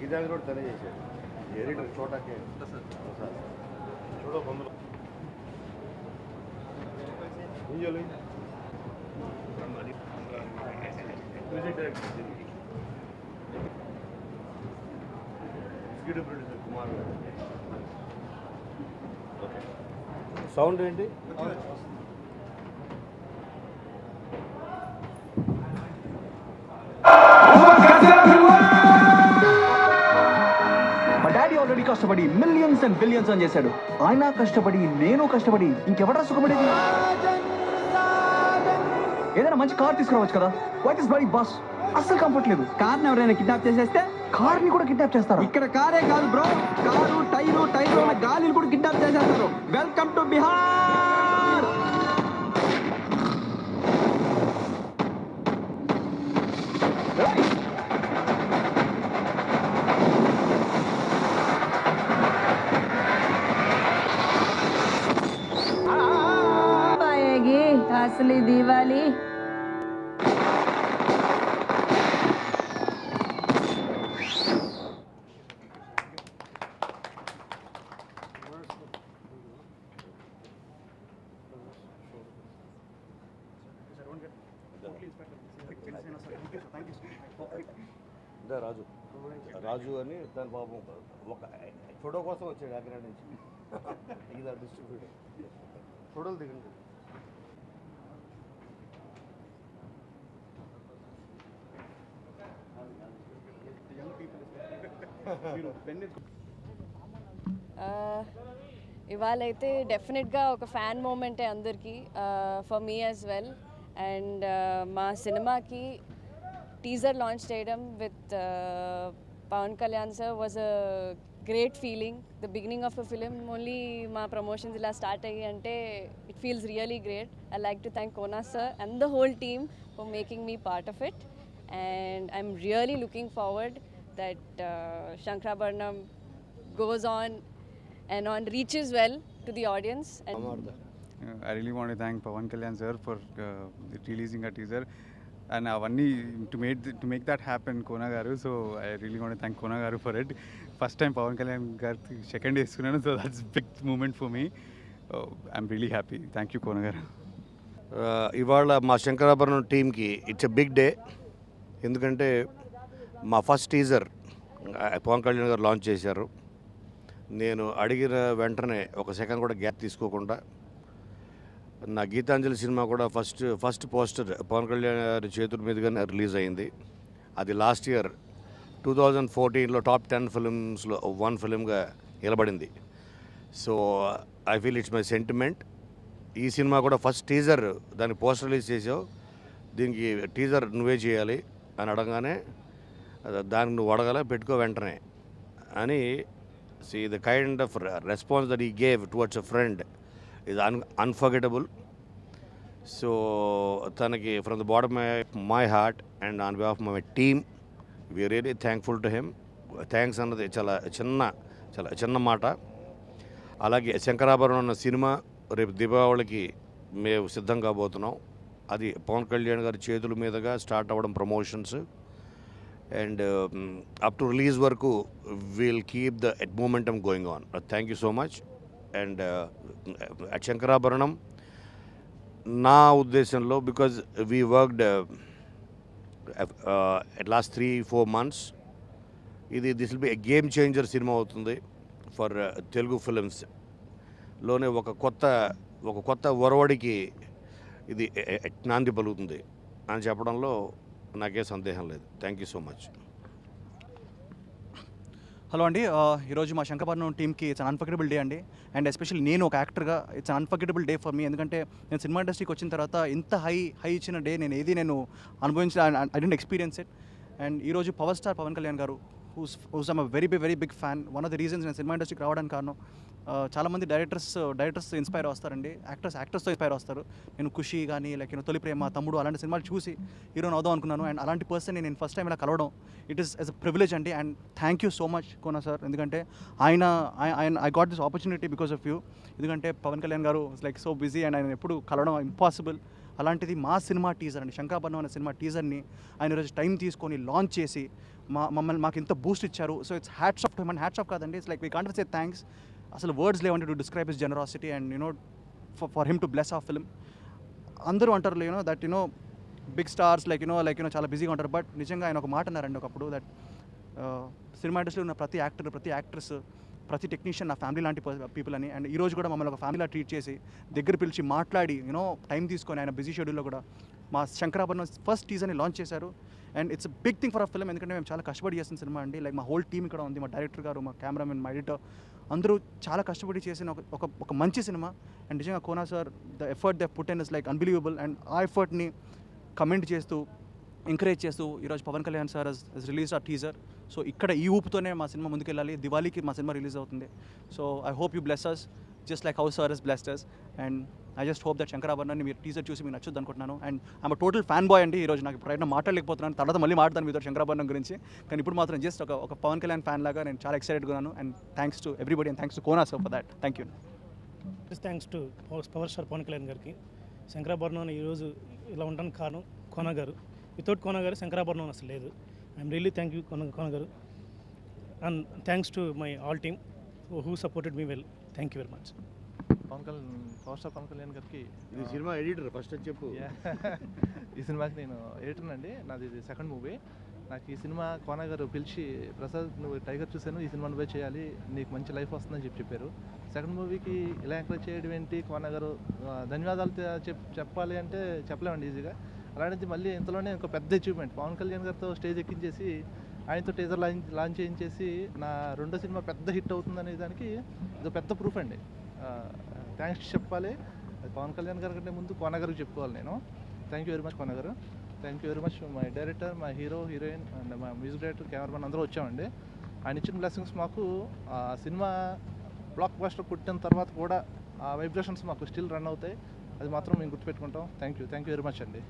గీతాంజలి కూడా తనే చేశాడు. ఎడిటర్ చోటాకే చూడో బంధువులు music director executive producer Kumar. Sound ఏంటి? ఆల్రెడీ కష్టపడి మిలియన్స్ అండ్ బిలియన్స్ అని చేశాడు. ఆయన కష్టపడి నేను కష్టపడి ఇంకెవరా సుఖపడేది? ఏదైనా మంచి కార్ తీసుకురావచ్చు కదా. వాట్ ఇస్ బై బస్ అస్సలు కంఫర్ట్ లేదు. కార్ని ఎవరైనా కిడ్నాప్ చేసేస్తే కార్ని కూడా కిడ్నాప్ చేస్తారు. ఇక్కడ కారే కాదు బ్రో, కారు టైర్లో ఉన్న గాలిని కూడా కిడ్నాప్ చేసేస్తారు. Welcome to Bihar. असली दिवाली రాజు రాజు అని తన బాబు ఒక ఫోటో కోసం వచ్చాడు అక్కడ నుంచి. ఇది డిస్ట్రిబ్యూటర్ ఫోటోలు దిగండి. ఇవాళైతే డెఫినెట్గా ఒక ఫ్యాన్ మూమెంటే అందరికీ, for me as well. And మా సినిమాకి టీజర్ లాంచ్ చేయడం with Pavan Kalyan sir was a great feeling. The beginning of a film only మా ప్రమోషన్స్ ఇలా స్టార్ట్ అయ్యి అంటే it feels really great. I like to thank Kona sir and the whole team for making me part of it. And I'm really looking forward that Shankarabharanam goes on and on, reaches well to the audience. And I really want to thank Pawan Kalyan sir for releasing a teaser and avanni to make that happen Kona garu. So I really want to thank Kona garu for it. First time Pawan Kalyan garu second day eskunnanu, so that's a big moment for me. I'm really happy. Thank you Kona garu. ఇవాళ మా శంకరాభరణం టీమ్కి it's a big day. ఎందుకంటే మా first teaser Pawan Kalyan గారు launch చేశారు. నేను అడిగిన వెంటనే ఒక సెకండ్ కూడా గ్యాప్ తీసుకోకుండా నా గీతాంజలి సినిమా కూడా ఫస్ట్ పోస్టర్ పవన్ కళ్యాణ్ గారి చేతుల మీదుగానే రిలీజ్ అయింది. అది లాస్ట్ ఇయర్ 2014లో టాప్ 10 ఫిల్మ్స్లో 1 ఫిలింగా నిలబడింది. So I feel it's my sentiment. ఈ సినిమా కూడా ఫస్ట్ టీజర్ దానికి పోస్టర్ రిలీజ్ చేసావు, దీనికి టీజర్ నువ్వే చేయాలి అని అడగానే దానికి నువ్వు అడగాల పెట్టుకో వెంటనే అని. See the kind of response that he gave towards a friend is unforgettable. So తనకి from the bottom of my heart and on behalf my team we are really thankful to him. Thanks అన్నది చాలా చిన్న మాట. అలాగే శంకరాభరణం అన్న cinema రేపు దీపావళికి మేము సిద్ధం కాబోతున్నాం. అది పవన్ కళ్యాణ్ గారి చేతుల మీదుగా స్టార్ట్ అవ్వడం promotions. And up to release వరకు will keep the momentum going on. Thank you so much. And Shankarabharanam నా ఉద్దేశంలో because we worked at last 3-4 months, this will be a game changer cinema అవుతుంది ఫర్ తెలుగు ఫిలిమ్స్ లోనే. ఒక కొత్త ఒరవడికి ఇది నాంది పలుకుతుంది అని చెప్పడంలో నాకే సందేహం లేదు. Thank you so much. Hello అండి, ఈరోజు మా శంకరాభరణం టీమ్కి ఇట్స్ అన్ అన్ఫర్గెటబుల్ డే అండి. అండ్ ఎస్పెషల్లీ నేను ఒక యాక్టర్గా it's an unforgettable day for me. ఎందుకంటే నేను సినిమా ఇండస్ట్రీకి వచ్చిన తర్వాత ఇంత హై ఇచ్చిన డే నేను I didn't experience it. And ఈరోజు power star Pawan Kalyan garu who's I'm very big fan. One of the reasons నేను సినిమా ఇండస్ట్రీకి రావడానికి కారణం, చాలామంది డైరెక్టర్స్ ఇన్స్పైర్ వస్తారండి, యాక్టర్స్తో ఇన్స్పైర్ వస్తారు. నేను ఖుషి కానీ లైక్ తొలి ప్రేమ, తమ్ముడు అలాంటి సినిమాలు చూసి హీరోని అవుదాం అనుకున్నాను. అండ్ అలాంటి పర్సన్ నేను ఫస్ట్ టైం ఇలా కలవడం it is as a privilege అండి. And thank you so much Kona sir, ఎందుకంటే I got this opportunity because of you. ఎందుకంటే పవన్ కళ్యాణ్ గారు లైక్ సో బిజీ అండ్ ఆయన ఎప్పుడు కలవడం ఇంపాసిబుల్. అలాంటిది మా సినిమా టీజర్ అండి, శంకరాభరణం అనే సినిమా టీజర్ని ఆయన ఈరోజు టైం తీసుకొని లాంచ్ చేసి మమ్మల్ని మాకు ఇంత బూస్ట్ ఇచ్చారు. So it's hats off to him and hats off కాదండి, it's like we can't say thanks. అసలు వర్డ్స్ లేవంటే to describe his generosity and you know for him to bless a film. అందరూ అంటారు you know that you know big stars like you know చాలా బిజీగా ఉంటారు. But నిజంగా ఆయన ఒక మాట అన్నారండి ఒకప్పుడు, దట్ సినిమా ఇండస్ట్రీలో ఉన్న ప్రతి యాక్టర్, ప్రతి యాక్ట్రెస్, ప్రతి టెక్నీషియన్ నా ఫ్యామిలీ లాంటి పీపుల్ అని. అండ్ ఈరోజు కూడా మమ్మల్ని ఒక ఫ్యామిలీలా ట్రీట్ చేసి దగ్గర పిలిచి మాట్లాడి యూనో టైం తీసుకొని ఆయన బిజీ షెడ్యూల్లో కూడా మా శంకరాభరణం ఫస్ట్ టీజర్ని లాంచ్ చేశారు. And it's big thing for a film, ఎందుకంటే మేము చాలా కష్టపడి చేసిన సినిమా అండి. లైక్ మా హోల్ టీమ్ ఇక్కడ ఉంది, మా డైరెక్టర్ గారు, మా కెమెరామెన్, మా ఎడిటర్, అందరూ చాలా కష్టపడి చేసిన ఒక మంచి సినిమా. అండ్ నిజంగా Kona sir the effort they put in is like unbelievable. And ఆ ఎఫర్ట్ని కమెంట్ చేస్తూ ఎంకరేజ్ చేస్తూ ఈరోజు Pawan Kalyan sir has release a teaser. So ఇక్కడ ఈ ఊపుతోనే మా సినిమా ముందుకెళ్ళాలి. దివాళీకి మా సినిమా రిలీజ్ అవుతుంది. So I hope you bless us just like how sir has blessed us. And I just hope that శంకరాభరణాన్ని మీరు టీజర్ చూసి మీకు నచ్చుద్ది అనుకుంటున్నాను. And I'm total fan boy అండి. ఈరోజు నాకు ఇప్పుడు మాట్లాడలేకపోతున్నాను, తర్వాత మళ్ళీ మాట్లాడతాను మీతో శంకరాభరణం గురించి. కానీ ఇప్పుడు మాత్రం జస్ట్ ఒక పవన్ కళ్యాణ్ ఫ్యాన్ లాగా నేను చాలా ఎక్సైటెడ్గా ఉన్నాను. And thanks to everybody and thanks to Kona sir for that. Thank you. Thanks to power star Pawan Kalyan గారికి. శంకరాభరణం ఈరోజు ఇలా ఉండడానికి కారణం కోనా గారు. వితౌట్ కోనా గారు శంకరాభరణం అసలు లేదు. I'm really thank you Kona garu. And thanks to my all team who supported me well. Thank you very much. Power star Pawan Kalyan గారికి ఈ సినిమా ఎడిటర్ ఫస్ట్ చెప్పు. ఈ సినిమాకి నేను ఎడిటర్ అండి. నాది ఇది సెకండ్ మూవీ. నాకు ఈ సినిమా కోనా గారు పిలిచి, ప్రసాద్ నువ్వు టైగర్ చూశాను, ఈ సినిమా నువ్వే చేయాలి, నీకు మంచి లైఫ్ వస్తుందని చెప్పారు. సెకండ్ మూవీకి ఇలా ఎంకరేజ్ చేయడం ఏంటి కోనా గారు, ధన్యవాదాలు చెప్పాలి అంటే చెప్పలేమండి ఈజీగా. అలాంటిది మళ్ళీ ఇంతలోనే ఒక పెద్ద అచీవ్మెంట్, పవన్ కళ్యాణ్ గారితో స్టేజ్ ఎక్కించేసి ఆయనతో టీజర్ లాంచ్ చేయించేసి నా రెండో సినిమా పెద్ద హిట్ అవుతుందనే దానికి ఇది పెద్ద ప్రూఫ్ అండి. థ్యాంక్స్ చెప్పాలి. పవన్ కళ్యాణ్ గారి కంటే ముందు కోనా గారికి చెప్పుకోవాలి నేను. Thank you very much Kona garu. Thank you very much my director, my hero, heroine and మా మ్యూజిక్ డైరెక్టర్, కెమెరామెన్ అందరూ వచ్చామండి. ఆయన ఇచ్చిన బ్లెస్సింగ్స్ మాకు ఆ సినిమా బ్లాక్ బస్టర్ కొట్టిన తర్వాత కూడా ఆ వైబ్రేషన్స్ మాకు స్టిల్ రన్ అవుతాయి. అది మాత్రం మేము గుర్తుపెట్టుకుంటాం. థ్యాంక్ యూ వెరీ మచ్ అండి.